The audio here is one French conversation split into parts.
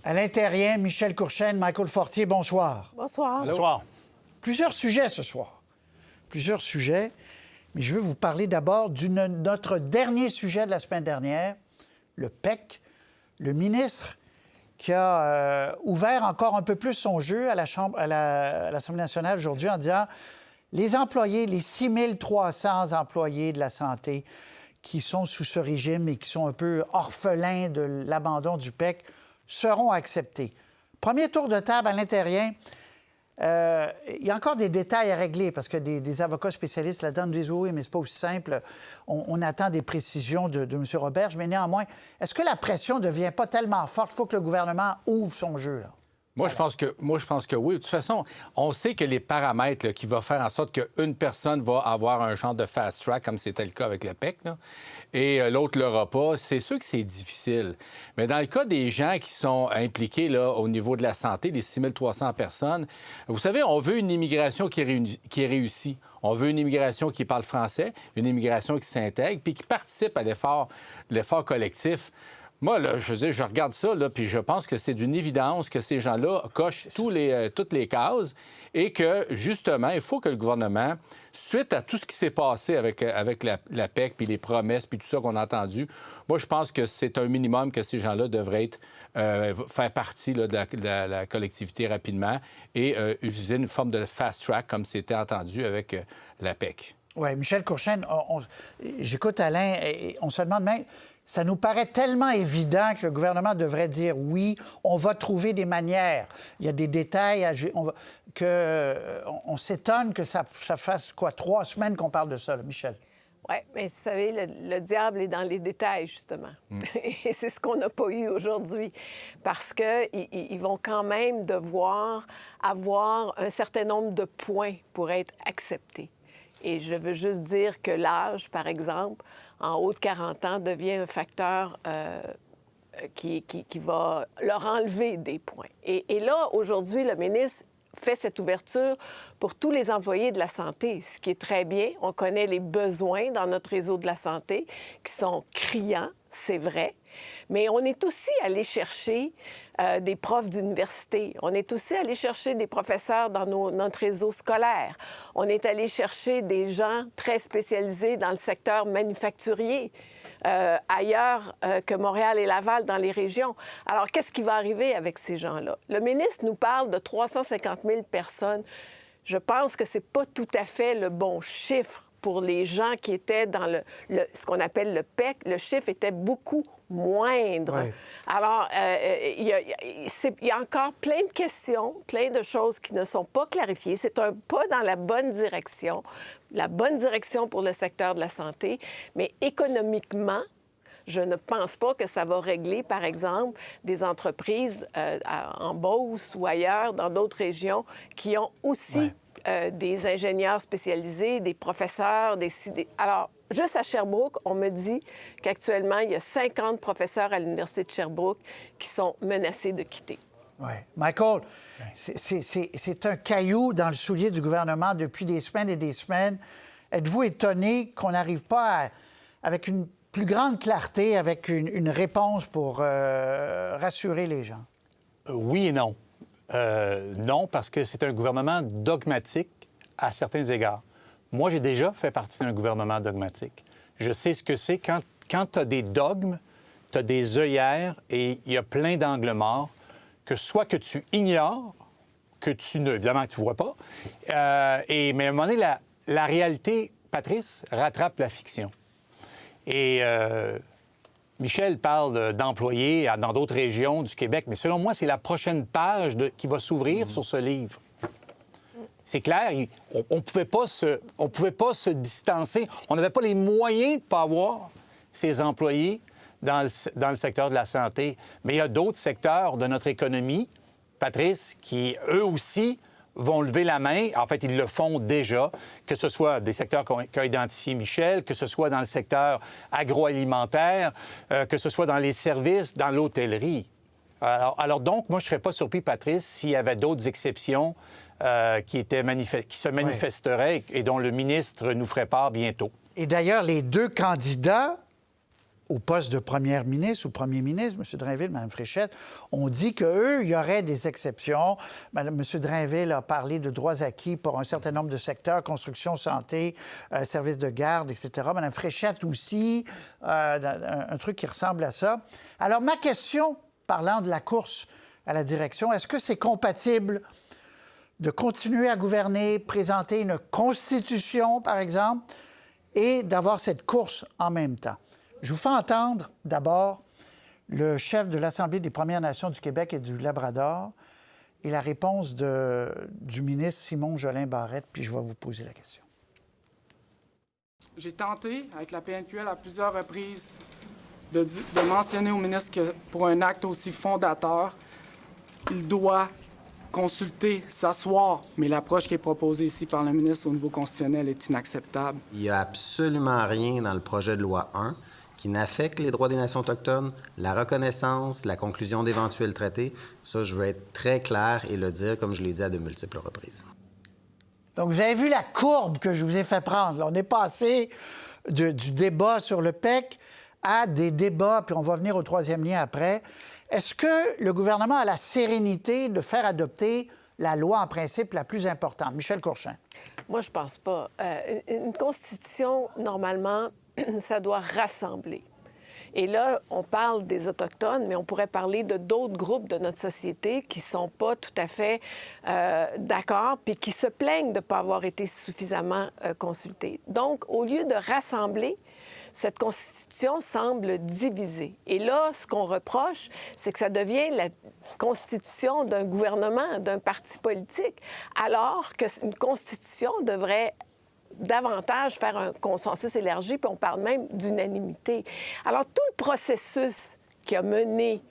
Alain Terrien, Michel Courchaine, Michael Fortier, bonsoir. Bonsoir. Allô? Bonsoir. Plusieurs sujets ce soir. Plusieurs sujets. Mais je veux vous parler d'abord de notre dernier sujet de la semaine dernière, le PEC. Le ministre qui a ouvert encore un peu plus son jeu à l'Assemblée nationale aujourd'hui en disant les employés, les 6300 employés de la santé qui sont sous ce régime et qui sont un peu orphelins de l'abandon du PEC seront acceptés. Premier tour de table à l'intérieur. Il y a encore des détails à régler parce que des avocats spécialistes là-dedans nous disent oui, mais c'est pas aussi simple. On attend des précisions de M. Roberge, mais néanmoins, est-ce que la pression ne devient pas tellement forte? Il faut que le gouvernement ouvre son jeu, là. Moi, je pense que oui. De toute façon, on sait que les paramètres là, qui vont faire en sorte qu'une personne va avoir un genre de fast-track, comme c'était le cas avec le PEC, là, et l'autre ne l'aura pas, c'est sûr que c'est difficile. Mais dans le cas des gens qui sont impliqués là, au niveau de la santé, les 6300 personnes, vous savez, on veut une immigration qui est réussie. On veut une immigration qui parle français, une immigration qui s'intègre, puis qui participe à l'effort collectif. Moi, là, je regarde ça, là, puis je pense que c'est d'une évidence que ces gens-là cochent toutes les cases et que, justement, il faut que le gouvernement, suite à tout ce qui s'est passé avec la PEC, puis les promesses, puis tout ça qu'on a entendu, moi, je pense que c'est un minimum que ces gens-là devraient faire partie là, de la collectivité rapidement et utiliser une forme de fast-track, comme c'était entendu avec la PEC. Oui, Michel Courchaine, j'écoute Alain et on se demande même... Ça nous paraît tellement évident que le gouvernement devrait dire oui, on va trouver des manières. Il y a des détails, on s'étonne que ça fasse, 3 semaines qu'on parle de ça, là, Michel? Oui, mais vous savez, le diable est dans les détails, justement. Et c'est ce qu'on n'a pas eu aujourd'hui. Parce qu'ils vont quand même devoir avoir un certain nombre de points pour être acceptés. Et je veux juste dire que l'âge, par exemple, en haut de 40 ans, devient un facteur qui va leur enlever des points. Et là, aujourd'hui, le ministre fait cette ouverture pour tous les employés de la santé, ce qui est très bien. On connaît les besoins dans notre réseau de la santé qui sont criants, c'est vrai. Mais on est aussi allé chercher des profs d'université. On est aussi allé chercher des professeurs dans notre réseau scolaire. On est allé chercher des gens très spécialisés dans le secteur manufacturier, ailleurs que Montréal et Laval dans les régions. Alors, qu'est-ce qui va arriver avec ces gens-là? Le ministre nous parle de 350 000 personnes. Je pense que c'est pas tout à fait le bon chiffre pour les gens qui étaient dans ce qu'on appelle le PEC. Le chiffre était beaucoup moindre. Oui. Alors, il y a encore plein de questions, plein de choses qui ne sont pas clarifiées. C'est un pas dans la bonne direction pour le secteur de la santé, mais économiquement, je ne pense pas que ça va régler, par exemple, des entreprises en Beauce ou ailleurs, dans d'autres régions, qui ont aussi... Oui. Des ingénieurs spécialisés, des professeurs, Alors, juste à Sherbrooke, on me dit qu'actuellement, il y a 50 professeurs à l'Université de Sherbrooke qui sont menacés de quitter. Oui. Michael, c'est un caillou dans le soulier du gouvernement depuis des semaines et des semaines. Êtes-vous étonné qu'on n'arrive pas avec une plus grande clarté, avec une réponse pour rassurer les gens? Oui et non. Non, parce que c'est un gouvernement dogmatique à certains égards. Moi, j'ai déjà fait partie d'un gouvernement dogmatique. Je sais ce que c'est. Quand tu as des dogmes, tu as des œillères et il y a plein d'angles morts que soit que tu ignores, que tu ne... Évidemment, que tu ne vois pas. Mais à un moment donné, la réalité, Patrice, rattrape la fiction. Et... Michel parle d'employés dans d'autres régions du Québec, mais selon moi, c'est la prochaine page qui va s'ouvrir sur ce livre. C'est clair, on ne pouvait pas se distancer. On n'avait pas les moyens de ne pas avoir ces employés dans le secteur de la santé. Mais il y a d'autres secteurs de notre économie, Patrice, qui, eux aussi, vont lever la main. En fait, ils le font déjà, que ce soit des secteurs qu'a identifié Michel, que ce soit dans le secteur agroalimentaire, que ce soit dans les services, dans l'hôtellerie. Alors donc, moi, je ne serais pas surpris, Patrice, s'il y avait d'autres exceptions qui se manifesteraient et dont le ministre nous ferait part bientôt. Et d'ailleurs, les deux candidats au poste de première ministre ou premier ministre, M. Drainville, Mme Fréchette, ont dit qu'eux, il y aurait des exceptions. M. Drainville a parlé de droits acquis pour un certain nombre de secteurs, construction, santé, services de garde, etc. Mme Fréchette aussi, un truc qui ressemble à ça. Alors, ma question, parlant de la course à la direction, est-ce que c'est compatible de continuer à gouverner, présenter une constitution, par exemple, et d'avoir cette course en même temps? Je vous fais entendre d'abord le chef de l'Assemblée des Premières Nations du Québec et du Labrador et la réponse du ministre Simon Jolin Barrette, puis je vais vous poser la question. J'ai tenté, avec la PNQL, à plusieurs reprises, de mentionner au ministre que pour un acte aussi fondateur, il doit consulter, s'asseoir, mais l'approche qui est proposée ici par le ministre au niveau constitutionnel est inacceptable. Il n'y a absolument rien dans le projet de loi 1 qui n'affecte les droits des nations autochtones, la reconnaissance, la conclusion d'éventuels traités. Ça, je veux être très clair et le dire comme je l'ai dit à de multiples reprises. Donc, vous avez vu la courbe que je vous ai fait prendre. Là, on est passé du débat sur le PEC à des débats, puis on va venir au troisième lien après. Est-ce que le gouvernement a la sérénité de faire adopter la loi en principe la plus importante? Michel Courchain. Moi, je pense pas. Une constitution, normalement, ça doit rassembler. Et là, on parle des Autochtones, mais on pourrait parler de d'autres groupes de notre société qui ne sont pas tout à fait d'accord puis qui se plaignent de ne pas avoir été suffisamment consultés. Donc, au lieu de rassembler, cette Constitution semble diviser. Et là, ce qu'on reproche, c'est que ça devient la Constitution d'un gouvernement, d'un parti politique, alors qu'une Constitution devrait davantage faire un consensus élargi, puis on parle même d'unanimité. Alors, tout le processus qui a mené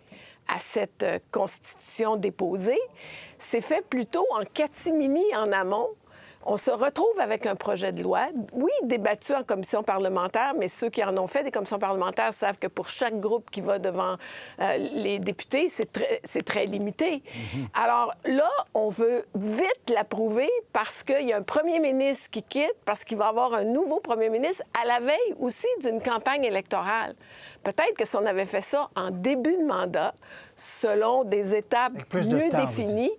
à cette Constitution déposée s'est fait plutôt en catimini en amont. On se retrouve avec un projet de loi, oui, débattu en commission parlementaire, mais ceux qui en ont fait des commissions parlementaires savent que pour chaque groupe qui va devant les députés, c'est très limité. Alors là, on veut vite l'approuver parce qu'il y a un premier ministre qui quitte, parce qu'il va y avoir un nouveau premier ministre à la veille aussi d'une campagne électorale. Peut-être que si on avait fait ça en début de mandat, selon des étapes mieux définies,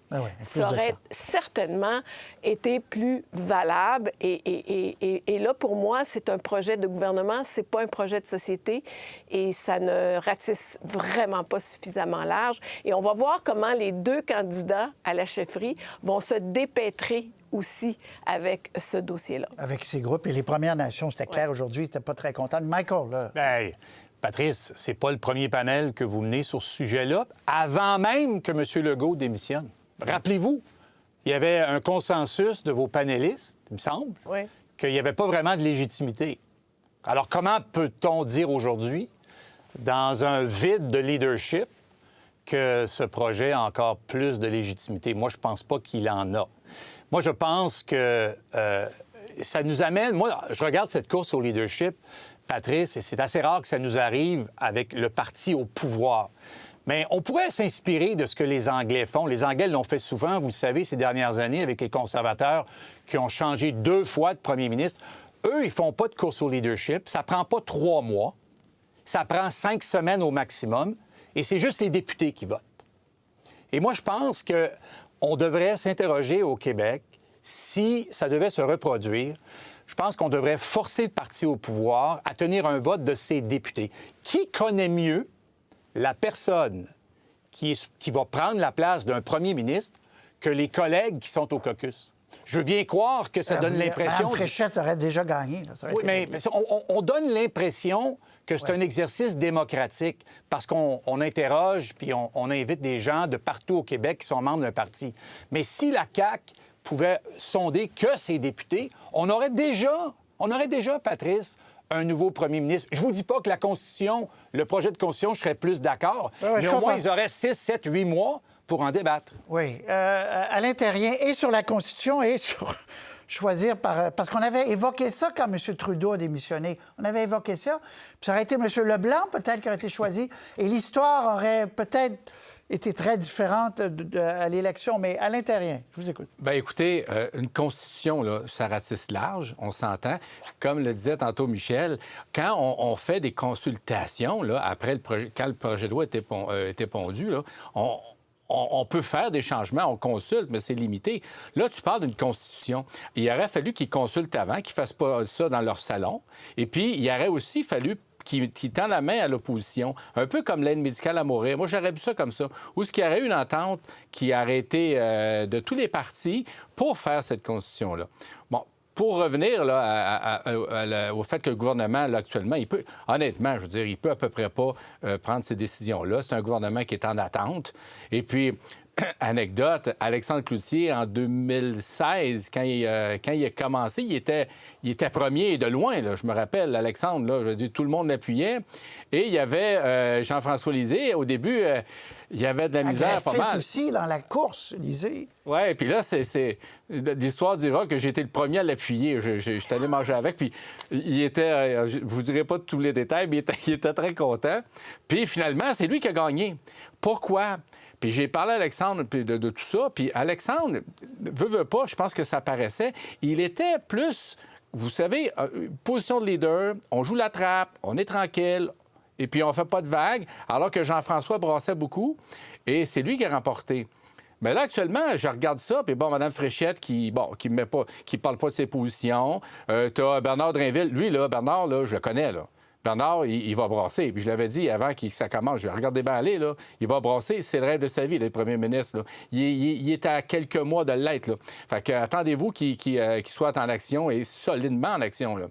ça aurait certainement été plus valable. Et là, pour moi, c'est un projet de gouvernement, c'est pas un projet de société et ça ne ratisse vraiment pas suffisamment large. Et on va voir comment les deux candidats à la chefferie vont se dépêtrer aussi avec ce dossier-là. Avec ces groupes. Et les Premières Nations, c'était clair aujourd'hui, ils n'étaient pas très contents. Michael, là... Bien, Patrice, c'est pas le premier panel que vous menez sur ce sujet-là, avant même que M. Legault démissionne. Rappelez-vous, il y avait un consensus de vos panélistes, il me semble, qu'il n'y avait pas vraiment de légitimité. Alors, comment peut-on dire aujourd'hui, dans un vide de leadership, que ce projet a encore plus de légitimité? Moi, je pense pas qu'il en a. Moi, je pense que ça nous amène... Moi, je regarde cette course au leadership, Patrice, et c'est assez rare que ça nous arrive avec le parti au pouvoir. Mais on pourrait s'inspirer de ce que les Anglais font. Les Anglais l'ont fait souvent, vous le savez, ces dernières années, avec les conservateurs qui ont changé 2 fois de premier ministre. Eux, ils font pas de course au leadership. Ça prend pas 3 mois. Ça prend 5 semaines au maximum. Et c'est juste les députés qui votent. Et moi, je pense qu'on devrait s'interroger au Québec si ça devait se reproduire. Je pense qu'on devrait forcer le parti au pouvoir à tenir un vote de ses députés. Qui connaît mieux la personne qui va prendre la place d'un premier ministre que les collègues qui sont au caucus? Je veux bien croire que ça donne l'impression... Mme Fréchette aurait déjà gagné. Là. Oui, mais on donne l'impression que c'est un exercice démocratique parce qu'on interroge puis on invite des gens de partout au Québec qui sont membres d'un parti. Mais si la CAQ pouvait sonder que ses députés, on aurait déjà, Patrice, un nouveau premier ministre. Je vous dis pas que la Constitution, le projet de Constitution, je serais plus d'accord, mais au moins, ils auraient 6, 7, 8 mois pour en débattre. Oui. Alain Terrien, et sur la Constitution et sur choisir parce qu'on avait évoqué ça quand M. Trudeau a démissionné. On avait évoqué ça. Puis ça aurait été M. Leblanc, peut-être, qui aurait été choisi. Et l'histoire aurait peut-être été très différente à l'élection, mais à l'intérieur. Je vous écoute. Bien, écoutez, une constitution, là, ça ratisse large, on s'entend. Comme le disait tantôt Michel, quand on fait des consultations, là, après quand le projet de loi était pondu, là, on peut faire des changements, on consulte, mais c'est limité. Là, tu parles d'une constitution. Il aurait fallu qu'ils consultent avant, qu'ils ne fassent pas ça dans leur salon. Et puis, il aurait aussi fallu qui tend la main à l'opposition, un peu comme l'aide médicale à mourir. Moi, j'aurais vu ça comme ça. Ou ce qu'il y aurait eu une entente qui aurait été de tous les partis pour faire cette constitution-là. Bon, pour revenir là, au fait que le gouvernement, là, actuellement, il peut, honnêtement, je veux dire, il peut à peu près pas prendre ces décisions-là. C'est un gouvernement qui est en attente. Et puis, anecdote, Alexandre Cloutier, en 2016, quand il a commencé, il était premier de loin, là, je me rappelle, Alexandre, là, je veux dire, tout le monde l'appuyait. Et il y avait Jean-François Lisée, au début, il y avait de la misère pas mal. aussi dans la course, Lisée. Oui, puis là, l'histoire dira que j'ai été le premier à l'appuyer. Je suis allé manger avec, puis il était, je vous dirai pas tous les détails, mais il était très content. Puis finalement, c'est lui qui a gagné. Pourquoi? Puis j'ai parlé à Alexandre de tout ça, puis Alexandre, veut pas, je pense que ça paraissait, il était plus, vous savez, position de leader, on joue la trappe, on est tranquille, et puis on fait pas de vagues, alors que Jean-François brassait beaucoup, et c'est lui qui a remporté. Mais là, actuellement, je regarde ça, puis bon, Mme Fréchette qui parle pas de ses positions. T'as Bernard Drainville. Lui, là, Bernard, là, je le connais, là. Bernard, il va brasser. Puis je l'avais dit avant que ça commence. Je regardais bien aller, là. Il va brasser. C'est le rêve de sa vie, le premier ministre, là. Il est à quelques mois de l'être, là. Fait que attendez-vous qu'il soit en action et solidement en action, là.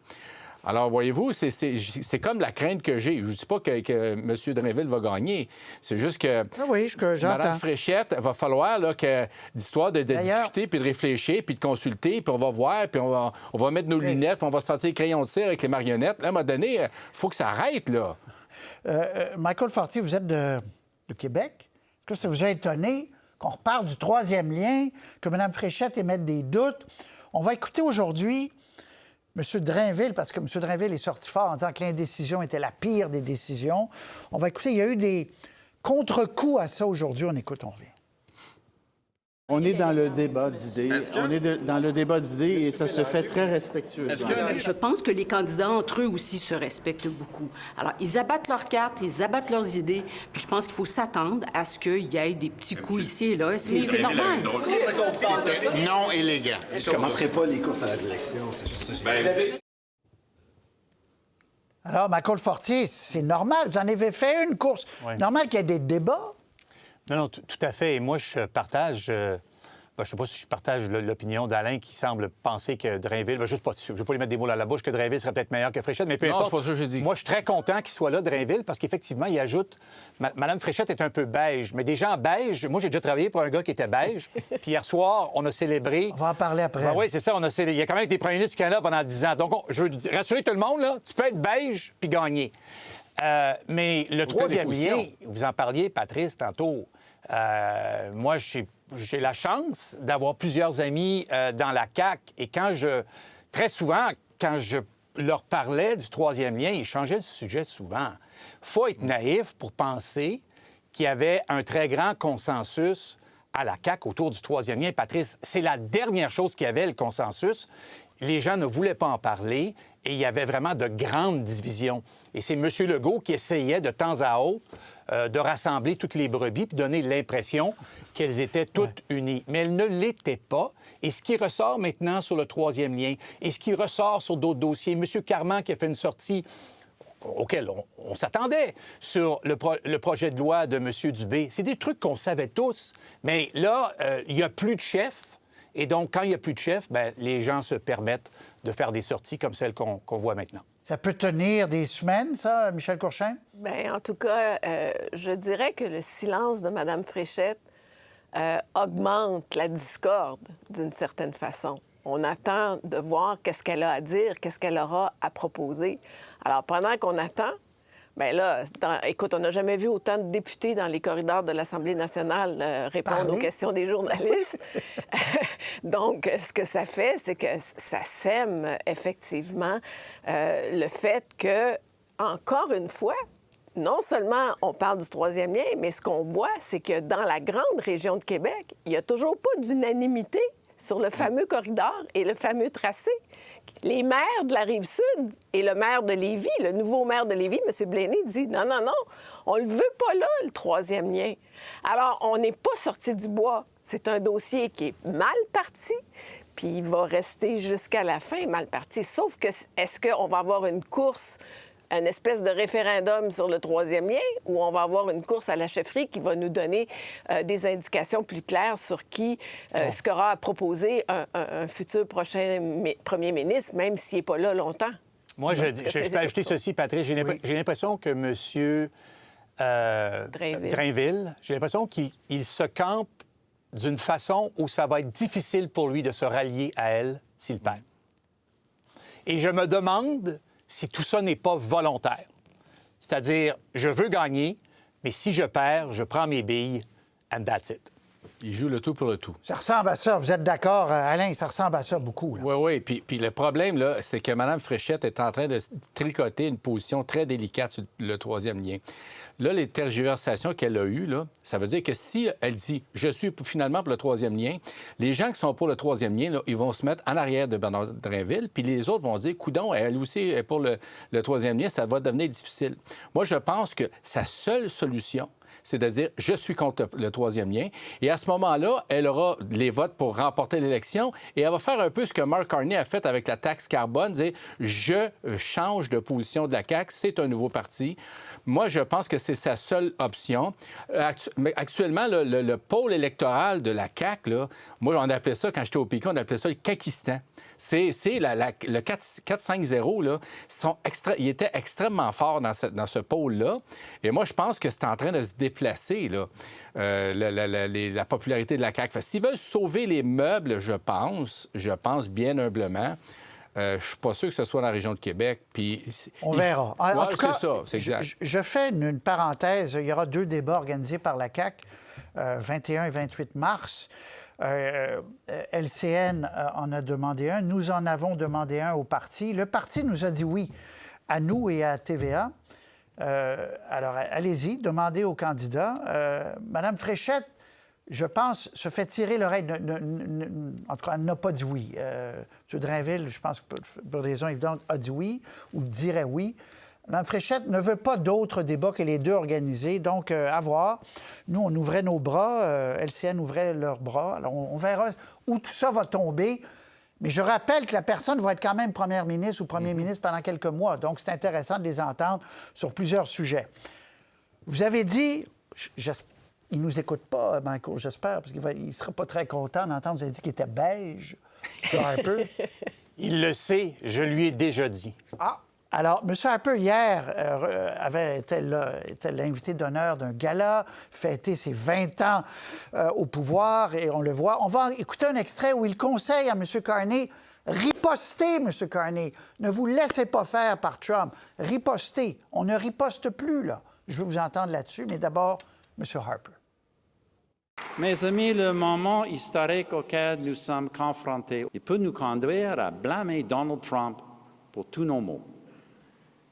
Alors, voyez-vous, c'est comme la crainte que j'ai. Je ne dis pas que M. Drainville va gagner. C'est juste que Mme Fréchette, va falloir là, d'histoire de discuter, puis de réfléchir, puis de consulter, puis on va voir, puis on va mettre nos lunettes, puis on va sortir les crayons de cire avec les marionnettes. Là, à un moment donné, il faut que ça arrête, là. Michael Fortier, vous êtes de Québec. Est-ce que ça vous a étonné qu'on reparle du troisième lien, que Mme Fréchette émette des doutes? On va écouter aujourd'hui M. Drainville, parce que M. Drainville est sorti fort en disant que l'indécision était la pire des décisions. On va écouter, il y a eu des contre-coups à ça aujourd'hui. On écoute, on revient. On est dans le débat d'idées. On est dans le débat d'idées et ça se fait très respectueusement. Je pense que les candidats entre eux aussi se respectent beaucoup. Alors, ils abattent leurs cartes, ils abattent leurs idées, puis je pense qu'il faut s'attendre à ce qu'il y ait des petits coups ici et là. C'est normal. Non élégant. Je ne commenterai pas les courses à la direction, c'est juste ça. Alors, Michael Fortier, c'est normal. Vous en avez fait une course. Oui. Normal qu'il y ait des débats. Non, tout à fait. Et moi, je partage... je ne sais pas si je partage l'opinion d'Alain qui semble penser que Drainville... je ne veux pas lui mettre des mots à la bouche, que Drainville serait peut-être meilleur que Fréchette, mais peu importe. Non, c'est pas ça que j'ai dit. Moi, je suis très content qu'il soit là, Drainville, parce qu'effectivement, il ajoute... Mme Fréchette est un peu beige, mais des gens beige... Moi, j'ai déjà travaillé pour un gars qui était beige, puis hier soir, on a célébré... On va en parler après. Oui, c'est ça. Il y a quand même été premier ministre du Canada pendant 10 ans. Donc, je veux rassurer tout le monde, là, tu peux être beige puis gagner. Mais le troisième lien, vous en parliez, Patrice, tantôt... moi, j'ai la chance d'avoir plusieurs amis dans la CAQ et très souvent, quand je leur parlais du troisième lien, ils changeaient de sujet souvent. Faut être naïf pour penser qu'il y avait un très grand consensus à la CAQ autour du troisième lien. Patrice, c'est la dernière chose qu'il y avait, le consensus. Les gens ne voulaient pas en parler et il y avait vraiment de grandes divisions. Et c'est M. Legault qui essayait de temps à autre de rassembler toutes les brebis puis donner l'impression qu'elles étaient toutes unies. Mais elles ne l'étaient pas. Et ce qui ressort maintenant sur le troisième lien et ce qui ressort sur d'autres dossiers, M. Carman qui a fait une sortie auquel on s'attendait sur le projet de loi de M. Dubé, c'est des trucs qu'on savait tous. Mais là, il n'y a plus de chef. Et donc, quand il n'y a plus de chef, bien, les gens se permettent de faire des sorties comme celles qu'on voit maintenant. Ça peut tenir des semaines, ça, Michel Courchain? Bien, en tout cas, je dirais que le silence de Mme Fréchette augmente la discorde d'une certaine façon. On attend de voir qu'est-ce qu'elle a à dire, qu'est-ce qu'elle aura à proposer. Alors, pendant qu'on attend, bien là, écoute, on n'a jamais vu autant de députés dans les corridors de l'Assemblée nationale répondre aux questions des journalistes. Donc, ce que ça fait, c'est que ça sème effectivement le fait que, encore une fois, non seulement on parle du troisième lien, mais ce qu'on voit, c'est que dans la grande région de Québec, il n'y a toujours pas d'unanimité sur le fameux corridor et le fameux tracé. Les maires de la Rive-Sud et le maire de Lévis, le nouveau maire de Lévis, M. Blaney, dit non, on ne le veut pas là, le troisième lien. Alors, on n'est pas sorti du bois. C'est un dossier qui est mal parti, puis il va rester jusqu'à la fin mal parti. Sauf que, est-ce qu'on va avoir une course, une espèce de référendum sur le troisième lien, ou on va avoir une course à la chefferie qui va nous donner des indications plus claires sur qui ce qu'aura à proposer un futur prochain premier ministre, même s'il n'est pas là longtemps? Moi, je peux ajouter ceci, Patrice. J'ai l'impression que M. Drainville, j'ai l'impression qu'il se campe d'une façon où ça va être difficile pour lui de se rallier à elle s'il perd. Et je me demande si tout ça n'est pas volontaire. C'est-à-dire, je veux gagner, mais si je perds, je prends mes billes, and that's it. Il joue le tout pour le tout. Ça ressemble à ça. Vous êtes d'accord, Alain? Ça ressemble à ça beaucoup. Oui. Puis le problème, là, c'est que Mme Fréchette est en train de tricoter une position très délicate sur le troisième lien. Là, les tergiversations qu'elle a eues, là, ça veut dire que si elle dit « je suis finalement pour le troisième lien », les gens qui sont pour le troisième lien, là, ils vont se mettre en arrière de Bernard Drainville, puis les autres vont dire « coudonc, elle aussi est pour le troisième lien, ça va devenir difficile ». Moi, je pense que sa seule solution, c'est de dire « je suis contre le troisième lien ». Et à ce moment-là, elle aura les votes pour remporter l'élection et elle va faire un peu ce que Mark Carney a fait avec la taxe carbone, dire « je change de position de la CAQ, c'est un nouveau parti ». Moi, je pense que c'est sa seule option. Actuellement, le pôle électoral de la CAQ, là, moi, on appelait ça, quand j'étais au PQ, on appelait ça le Kakistan. C'est le 4-5-0, là, il était extrêmement fort dans ce pôle-là. Et moi, je pense que c'est en train de se déplacer, là, la popularité de la CAQ. S'ils veulent sauver les meubles, je pense bien humblement, je suis pas sûr que ce soit dans la région de Québec. Puis on verra. En tout cas, c'est ça, c'est exact. Je fais une parenthèse. Il y aura 2 débats organisés par la CAQ, 21 et 28 mars. LCN en a demandé un. Nous en avons demandé un au parti. Le parti nous a dit oui à nous et à TVA. Alors, allez-y, demandez aux candidats. Madame Fréchette, je pense, se fait tirer l'oreille. En tout cas, elle n'a pas dit oui. M. Drainville, je pense que pour des raisons évidentes, a dit oui ou dirait oui. Mme Fréchette ne veut pas d'autres débats que les 2 organisés. Donc, à voir. Nous, on ouvrait nos bras. LCN ouvrait leurs bras. Alors, on verra où tout ça va tomber. Mais je rappelle que la personne va être quand même première ministre ou premier ministre pendant quelques mois. Donc, c'est intéressant de les entendre sur plusieurs sujets. Vous avez dit... Il ne nous écoute pas, Michael, j'espère, parce qu'il ne sera pas très content d'entendre. Vous avez dit qu'il était beige, Harper. Il le sait, je lui ai déjà dit. Ah! Alors, M. Harper, hier, était l'invité d'honneur d'un gala, fêté ses 20 ans au pouvoir, et on le voit. On va écouter un extrait où il conseille à M. Carney, ripostez, M. Carney. Ne vous laissez pas faire par Trump. Ripostez. On ne riposte plus, là. Je veux vous entendre là-dessus, mais d'abord, M. Harper. Mes amis, le moment historique auquel nous sommes confrontés, il peut nous conduire à blâmer Donald Trump pour tous nos maux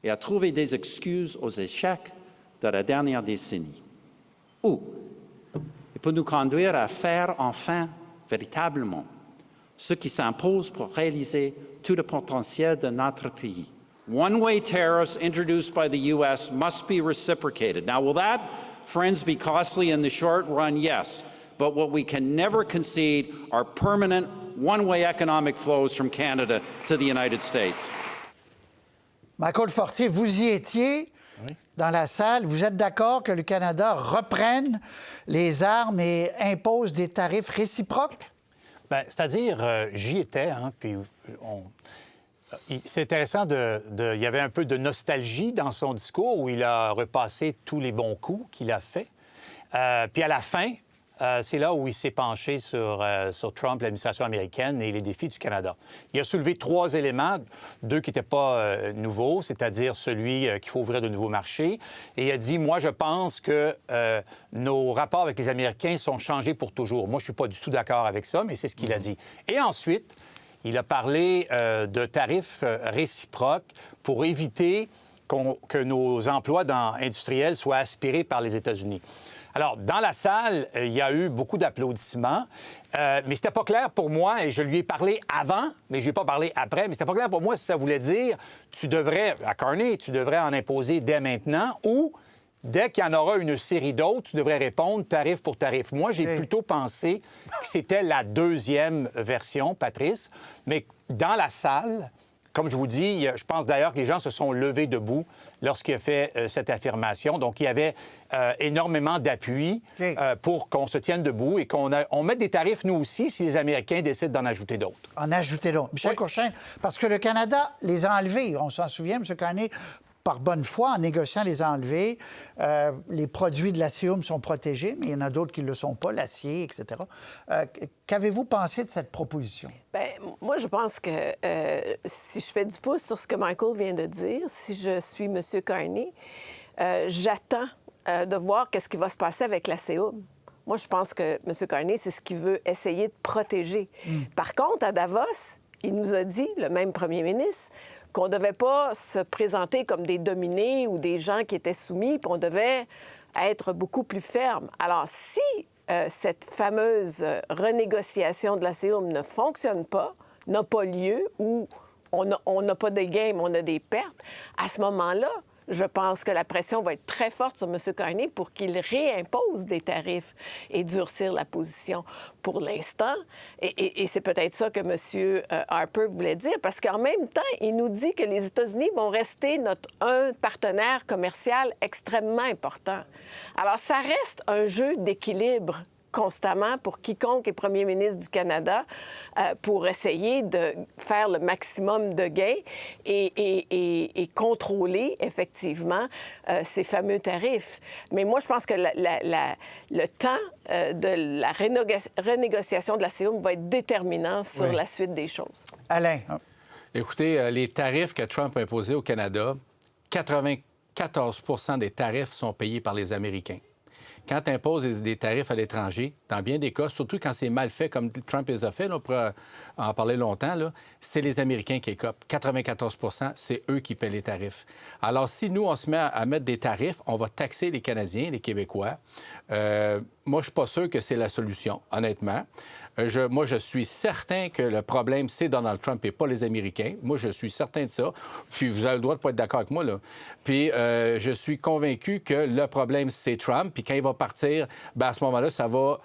et à trouver des excuses aux échecs de la dernière décennie. Ou il peut nous conduire à faire enfin, véritablement, ce qui s'impose pour réaliser tout le potentiel de notre pays. One-way tariffs introduced by the U.S. must be reciprocated. Now, will that, friends, be costly in the short run? Yes. But what we can never concede are permanent one-way economic flows from Canada to the United States. Michael Fortier, vous y étiez dans la salle. Vous êtes d'accord que le Canada reprenne les armes et impose des tarifs réciproques? Bien, c'est-à-dire, j'y étais, hein, puis c'est intéressant il y avait un peu de nostalgie dans son discours où il a repassé tous les bons coups qu'il a faits. Puis à la fin, c'est là où il s'est penché sur Trump, l'administration américaine et les défis du Canada. Il a soulevé 3 éléments, 2 qui n'étaient pas nouveaux, c'est-à-dire celui qu'il faut ouvrir de nouveaux marchés. Et il a dit, moi, je pense que nos rapports avec les Américains sont changés pour toujours. Moi, je ne suis pas du tout d'accord avec ça, mais c'est ce qu'il a dit. Et ensuite, il a parlé de tarifs réciproques pour éviter que nos emplois industriels soient aspirés par les États-Unis. Alors, dans la salle, il y a eu beaucoup d'applaudissements, mais c'était pas clair pour moi, et je lui ai parlé avant, mais je lui ai pas parlé après, mais c'était pas clair pour moi si ça voulait dire, à Carney, tu devrais en imposer dès maintenant, ou dès qu'il y en aura une série d'autres, tu devrais répondre tarif pour tarif. Moi, j'ai plutôt pensé que c'était la deuxième version, Patrice, mais dans la salle... Comme je vous dis, je pense d'ailleurs que les gens se sont levés debout lorsqu'il a fait cette affirmation. Donc, il y avait énormément d'appui pour qu'on se tienne debout et qu'on mette des tarifs, nous aussi, si les Américains décident d'en ajouter d'autres. En ajouter d'autres. Michel Cochin, parce que le Canada les a enlevés. On s'en souvient, M. Carney, par bonne foi, en négociant, les a enlevés. Les produits de l'ACIUM sont protégés, mais il y en a d'autres qui ne le sont pas, l'acier, etc. Qu'avez-vous pensé de cette proposition? Bien, moi, je pense que si je fais du pouce sur ce que Michael vient de dire, si je suis M. Carney, j'attends de voir qu'est-ce qui va se passer avec l'ACIUM. Moi, je pense que M. Carney, c'est ce qu'il veut essayer de protéger. Par contre, à Davos, il nous a dit, le même premier ministre, qu'on ne devait pas se présenter comme des dominés ou des gens qui étaient soumis, puis on devait être beaucoup plus ferme. Alors, si cette fameuse renégociation de l'ACIUM ne fonctionne pas, n'a pas lieu, ou on n'a pas de gain, on a des pertes, à ce moment-là, je pense que la pression va être très forte sur M. Carney pour qu'il réimpose des tarifs et durcir la position. Pour l'instant, et c'est peut-être ça que M. Harper voulait dire, parce qu'en même temps, il nous dit que les États-Unis vont rester un partenaire commercial extrêmement important. Alors, ça reste un jeu d'équilibre constamment pour quiconque est premier ministre du Canada pour essayer de faire le maximum de gains et contrôler effectivement ces fameux tarifs. Mais moi, je pense que le temps de la renégociation de la CIUM va être déterminant sur la suite des choses. Alain. Écoutez, les tarifs que Trump a imposés au Canada, 94 des tarifs sont payés par les Américains. Quand tu imposes des tarifs à l'étranger, dans bien des cas, surtout quand c'est mal fait, comme Trump les a fait, là, on pourra en parler longtemps, là, c'est les Américains qui écopent. 94 c'est eux qui paient les tarifs. Alors, si nous, on se met à mettre des tarifs, on va taxer les Canadiens, les Québécois. Moi, je suis pas sûr que c'est la solution, honnêtement. Moi, je suis certain que le problème, c'est Donald Trump et pas les Américains. Moi, je suis certain de ça. Puis, vous avez le droit de pas être d'accord avec moi, là. Puis, je suis convaincu que le problème, c'est Trump. Puis, quand il va partir, bien, à ce moment-là, ça va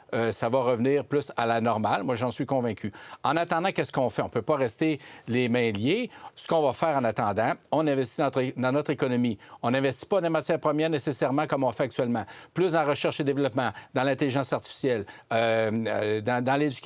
revenir plus à la normale. Moi, j'en suis convaincu. En attendant, qu'est-ce qu'on fait? On ne peut pas rester les mains liées. Ce qu'on va faire en attendant, on investit dans notre économie. On n'investit pas dans les matières premières nécessairement comme on fait actuellement. Plus dans la recherche et développement, dans l'intelligence artificielle, dans l'éducation.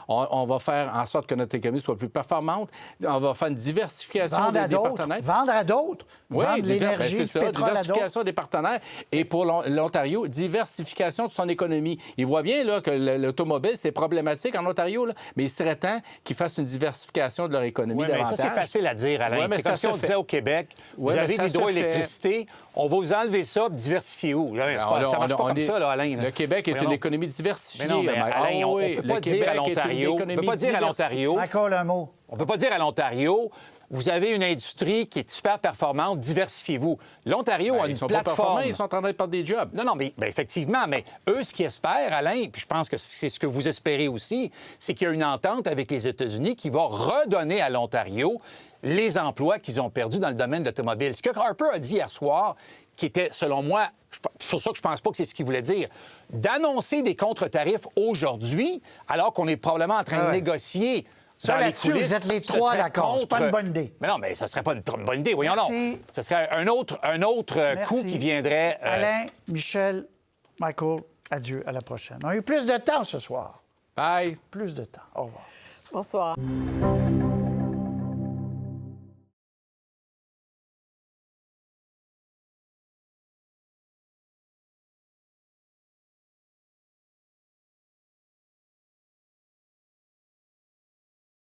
On va faire en sorte que notre économie soit plus performante. On va faire une diversification des partenaires. Vendre à d'autres. Oui, vendre l'énergie, c'est ça, le pétrole diversification des partenaires. Et pour l'Ontario, diversification de son économie. Il voit bien là, que l'automobile, c'est problématique en Ontario, là, mais il serait temps qu'ils fassent une diversification de leur économie davantage. Mais ça, c'est facile à dire, Alain. C'est comme si on disait au Québec, vous avez l'hydroélectricité, on va vous enlever ça, diversifier où? Ça marche pas comme ça, là, Alain. Le Québec est une économie diversifiée. Mais non, mais Alain, on ne peut pas dire à l'Ontario... On peut pas dire à l'Ontario... Encore un mot. On ne peut pas dire à l'Ontario... Vous avez une industrie qui est super performante, diversifiez-vous. L'Ontario a une plateforme. Ils sont en train de perdre des jobs. Non, mais effectivement, mais eux, ce qu'ils espèrent, Alain, puis je pense que c'est ce que vous espérez aussi, c'est qu'il y a une entente avec les États-Unis qui va redonner à l'Ontario les emplois qu'ils ont perdus dans le domaine de l'automobile. Ce que Harper a dit hier soir, qui était, selon moi, c'est pour ça que je pense pas que c'est ce qu'il voulait dire, d'annoncer des contre-tarifs aujourd'hui, alors qu'on est probablement en train de négocier. Ça, là-dessus, vous êtes les trois d'accord. C'est pas une bonne idée. Mais non, mais ça serait pas une bonne idée. Voyons donc. Ce serait un autre coup qui viendrait... Alain, Michel, Michael, adieu. À la prochaine. On a eu plus de temps ce soir. Bye. Plus de temps. Au revoir. Bonsoir.